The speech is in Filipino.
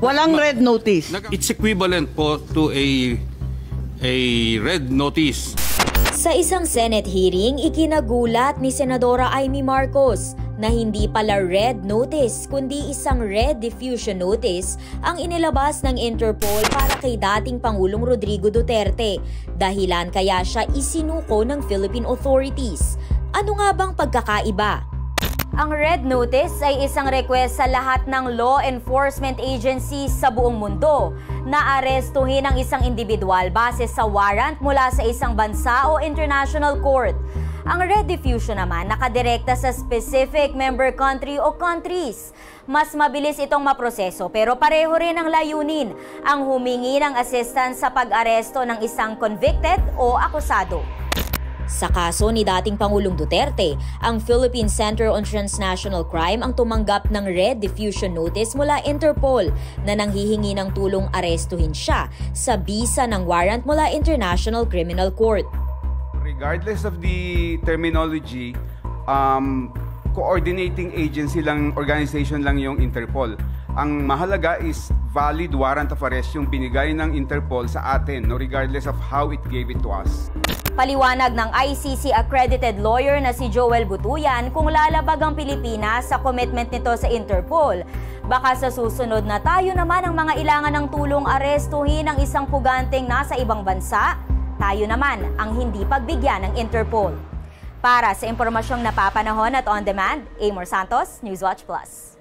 Walang red notice. It's equivalent po to a red notice. Sa isang Senate hearing, ikinagulat ni Senadora Amy Marcos na hindi pala red notice kundi isang red diffusion notice ang inilabas ng Interpol para kay dating Pangulong Rodrigo Duterte. Dahilan kaya siya isinuko ng Philippine authorities. Ano nga bang pagkakaiba? Ang red notice ay isang request sa lahat ng law enforcement agencies sa buong mundo na arestuhin ang isang individual base sa warrant mula sa isang bansa o international court. Ang red diffusion naman nakadirekta sa specific member country o countries. Mas mabilis itong maproseso pero pareho rin ang layunin, ang humingi ng assistance sa pag-aresto ng isang convicted o akusado. Sa kaso ni dating Pangulong Duterte, ang Philippine Center on Transnational Crime ang tumanggap ng red diffusion notice mula Interpol na nanghihingi ng tulong arestuhin siya sa bisa ng warrant mula International Criminal Court. Regardless of the terminology, coordinating agency lang, organization lang yung Interpol. Ang mahalaga is valid warrant of arrest yung binigay ng Interpol sa atin, no, regardless of how it gave it to us. Paliwanag ng ICC accredited lawyer na si Joel Butuyan kung lalabag ang Pilipinas sa commitment nito sa Interpol. Baka sa susunod na tayo naman ang mga ilangan ng tulong arestuhin ang isang puganteng nasa ibang bansa, tayo naman ang hindi pagbigyan ng Interpol. Para sa impormasyong napapanahon at on demand, Amor Santos, Newswatch Plus.